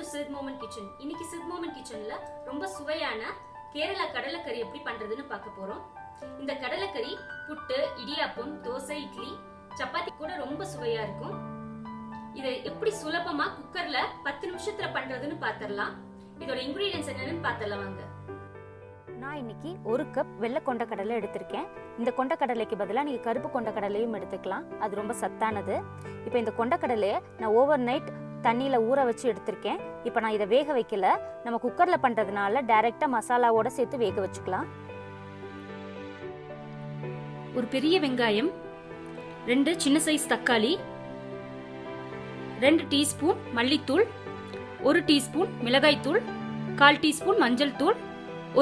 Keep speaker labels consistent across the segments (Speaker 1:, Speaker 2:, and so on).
Speaker 1: to Sid Moment Kitchen. இன்னைக்கு Sid Moment Kitchenல ரொம்ப சுவையான கேரளா கடலை கறி எப்படி பண்றதுன்னு பார்க்க போறோம். இந்த கடலை கறி புட்டு, இடியாப்பம், தோசை, இட்லி, சப்பாத்தி கூட ரொம்ப சுவையா இருக்கும். இதை எப்படி சுலபமா குக்கர்ல 10 நிமிஷத்துல பண்றதுன்னு பார்த்தறலாம். இதோட இன்கிரிடியன்ட்ஸ் என்னன்னு பார்த்தறலாம் வாங்க.
Speaker 2: நான் இன்னைக்கு 1 கப் வெள்ளை கொண்டக்கடலை எடுத்திருக்கேன். இந்த கொண்டக்கடலைக்கு பதிலாக நீங்கள் கருப்பு கொண்டக்கடலையும் எடுத்துக்கலாம். அது ரொம்ப சத்தானது. இப்போ இந்த கொண்டக்கடலையை நான் ஓவர் நைட் தண்ணியில் ஊற வச்சு எடுத்திருக்கேன். இப்போ நான் இதை வேக வைக்கல, நம்ம குக்கரில் பண்ணுறதுனால டைரெக்டாக மசாலாவோட சேர்த்து வேக வச்சுக்கலாம்.
Speaker 1: ஒரு பெரிய வெங்காயம், 2 சின்ன சைஸ் தக்காளி, 2 டீஸ்பூன் மல்லித்தூள், 1 டீஸ்பூன் மிளகாய்த்தூள், 1/4 டீஸ்பூன் மஞ்சள் தூள்,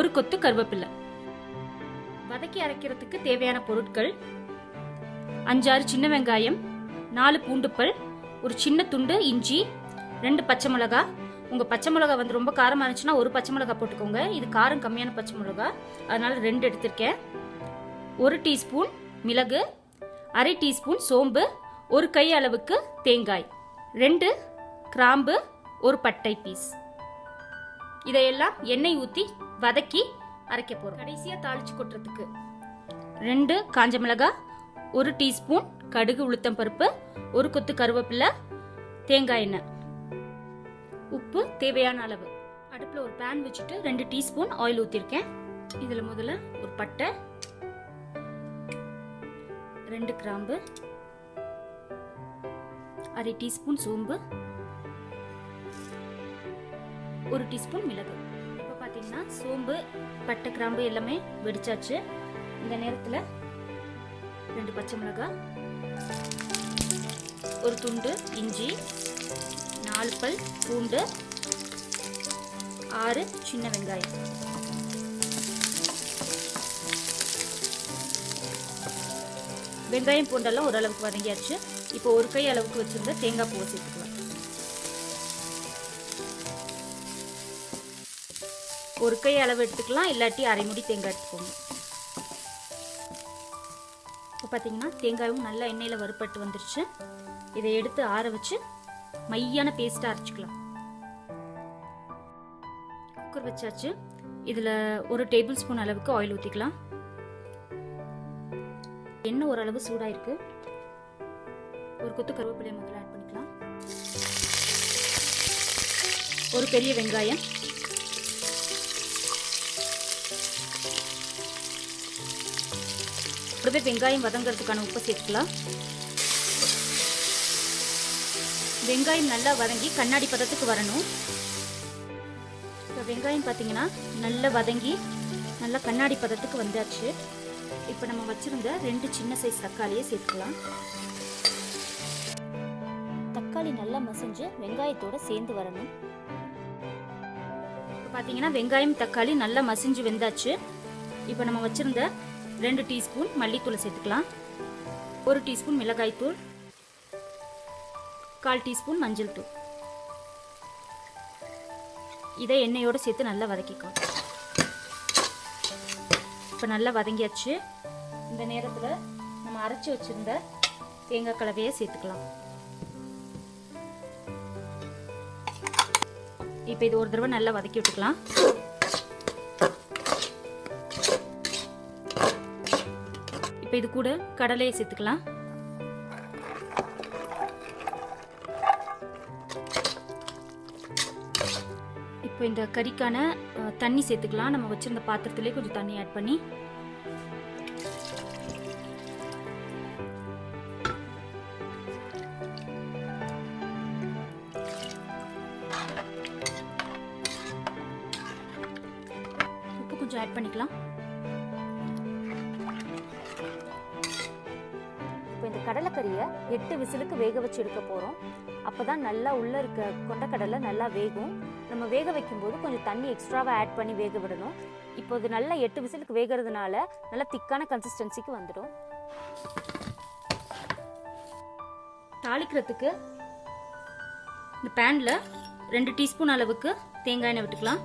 Speaker 1: 1 கொத்து கருவேப்பிலை. வதக்கி அரைக்கிறதுக்கு தேவையான பொருட்கள்: 5-6 சின்ன வெங்காயம், 4 பூண்டு பல், ஒரு சின்ன துண்டு இஞ்சி, 2 பச்சை மிளகா. உங்க பச்சை மிளகா வந்து ரொம்ப காரமா இருந்துச்சுன்னா 1 பச்சை மிளகா போட்டுக்கோங்க. இது காரம் கம்மியான பச்சை மிளகா, அதனால 2 எடுத்திருக்கேன். 1 டீஸ்பூன் மிளகு, 1/2 டீஸ்பூன் சோம்பு, 1 கை அளவுக்கு தேங்காய், 2 கிராம்பு, 1 பட்டை பீஸ். இதையெல்லாம் எண்ணெய் ஊத்தி வதக்கி அரைக்க போறோம். கடைசியா தாளிச்சு கொட்டுறதுக்கு 2 காஞ்ச மிளகாய், 1 டீஸ்பூன் கடுகு உளுத்தம் பருப்பு, 1 கொத்து கருவேப்பிலை, தேங்காய் எண்ணெய், உப்பு தேவையான அளவு. அடுப்புல ஒரு பேன் வச்சுட்டு 2 டீஸ்பூன் ஆயில் ஊத்திருக்கேன். இதுல முதல்ல ஒரு பட்டை, 2 கிராம்பு, 1/2 டீஸ்பூன் சோம்பு, 1 டீஸ்பூன் மிளகு. இப்போ பாத்தீங்கன்னா சோம்பு, பட்டை, கிராம்பு எல்லாமே வெடிச்சாச்சு. இந்த நேரத்துல 2 பச்சை மிளகாய், 1 துண்டு இஞ்சி, 4 பல் பூண்டு, 6 சின்ன வெங்காயம். வெங்காயம் பூண்டெல்லாம் ஓரளவுக்கு வதங்கியாச்சு. இப்போ 1 கை அளவுக்கு வச்சிருந்த தேங்காய் பூவை சேர்த்துக்கலாம். 1 கை அளவு எடுத்துக்கலாம், இல்லாட்டி அரை முடி தேங்காய் எடுத்துக்கோங்க. இப்போ பார்த்தீங்கன்னா தேங்காயும் நல்லா எண்ணெயில் வறுப்பட்டு வந்துருச்சு. இதை எடுத்து ஆற வச்சு மையான பேஸ்ட்டாக அரைச்சிக்கலாம். குக்கர் வச்சாச்சு. இதில் 1 டேபிள் ஸ்பூன் அளவுக்கு ஆயில் ஊற்றிக்கலாம். எண்ணெய் ஓரளவு சூடாயிருக்கு. 1 கொத்து கருவேப்பிலை முதல்ல ஆட் பண்ணிக்கலாம். 1 பெரிய வெங்காயம், கூடவே வெங்காயம் வதங்கிறதுக்கான உப்பு சேர்த்துக்கலாம். வெங்காயம் நல்லா வதங்கி கண்ணாடி பதத்துக்கு வரணும். இப்போ வெங்காயம் பார்த்தீங்கன்னா நல்லா வதங்கி நல்லா கண்ணாடி பதத்துக்கு வந்தாச்சு. இப்போ நம்ம வச்சிருந்த 2 சின்ன சைஸ் தக்காளியை சேர்த்துக்கலாம்.
Speaker 2: தக்காளி நல்லா மசிஞ்சு வெங்காயத்தோட சேர்ந்து வரணும்.
Speaker 1: இப்போ பார்த்தீங்கன்னா வெங்காயம் தக்காளி நல்லா மசிஞ்சு வெந்தாச்சு. இப்போ நம்ம வச்சிருந்த 2 டீஸ்பூன் மல்லித்தூளை சேர்த்துக்கலாம். 1 டீஸ்பூன் மிளகாய்த்தூள், 1/4 டீஸ்பூன் மஞ்சள் தூள். இதை எண்ணெயோடு சேர்த்து நல்லா வதக்கிக்கலாம். இப்போ நல்லா வதங்கியாச்சு. இந்த நேரத்தில் நம்ம அரைச்சி வச்சிருந்த தேங்காய் கலவையை சேர்த்துக்கலாம். இப்போ இது ஒரு தடவை நல்லா வதக்கி விட்டுக்கலாம். இப்போ இது கூட கடலையை சேர்த்துக்கலாம். இப்போ இந்த கறிக்கான தண்ணி சேர்த்துக்கலாம். நம்ம வச்சிருந்த பாத்திரத்திலே கொஞ்சம் தண்ணி ஆட் பண்ணி உப்பு கொஞ்சம் ஆட் பண்ணிக்கலாம்.
Speaker 2: இந்த கடலைக்கறியை 8 விசிலுக்கு வேக வச்சு எடுக்க போகிறோம். அப்போ தான் நல்லா உள்ளே இருக்க கொண்டக்கடலை நல்லா வேகும். நம்ம வேக வைக்கும்போது கொஞ்சம் தண்ணி எக்ஸ்ட்ராவாக ஆட் பண்ணி வேக விடணும். இப்போ இது நல்லா 8 விசிலுக்கு வேகிறதுனால நல்லா திக்கான கன்சிஸ்டன்சிக்கு வந்துடும்.
Speaker 1: தாளிக்கிறதுக்கு இந்த பேனில் 2 டீஸ்பூன் அளவுக்கு தேங்காய் எண்ணெய் விட்டுக்கலாம்.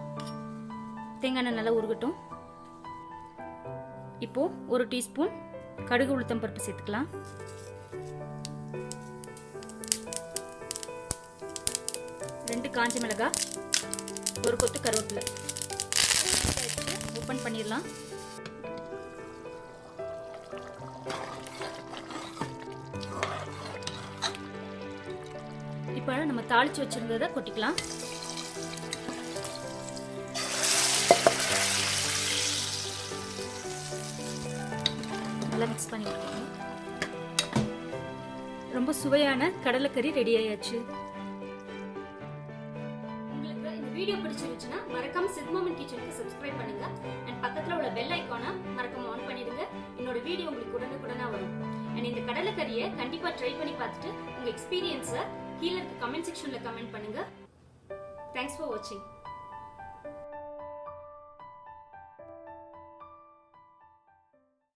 Speaker 1: தேங்காய் எண்ணெய் நல்லா உருகட்டும். இப்போ 1 டீஸ்பூன் கடுகு உளுத்தம் பருப்பு சேர்த்துக்கலாம். 2 காஞ்ச மிளகாய், ஒரு கொத்து கருவேப்பிலை. ஓப்பன் பண்ணிடலாம். இப்போ நம்ம தாளிச்சு வச்சிருந்ததை கொட்டிக்கலாம். நல்லா மிக்ஸ் பண்ணி விட்டுருங்க. ரொம்ப சுவையான கடலைக்கறி ரெடி ஆயாச்சு. உங்களுக்கு இந்த வீடியோ பிடிச்சிருந்துச்சுன்னா மறக்காம சித்மாமன் கிச்சனுக்கு சப்ஸ்கிரைப் பண்ணுங்க. அண்ட் பக்கத்துல உள்ள பெல் ஐகானை மறக்காம ஆன் பண்ணிடுங்க. என்னோட வீடியோ உங்களுக்கு உடனுக்குடனா வரும். அண்ட் இந்த கடலைக்கறியை கண்டிப்பா ட்ரை பண்ணி பார்த்துட்டு உங்க எக்ஸ்பீரியன்ஸை கீழே இருக்க கமெண்ட் செக்ஷன்ல கமெண்ட் பண்ணுங்க. தேங்க்ஸ் ஃபார் வாட்சிங்.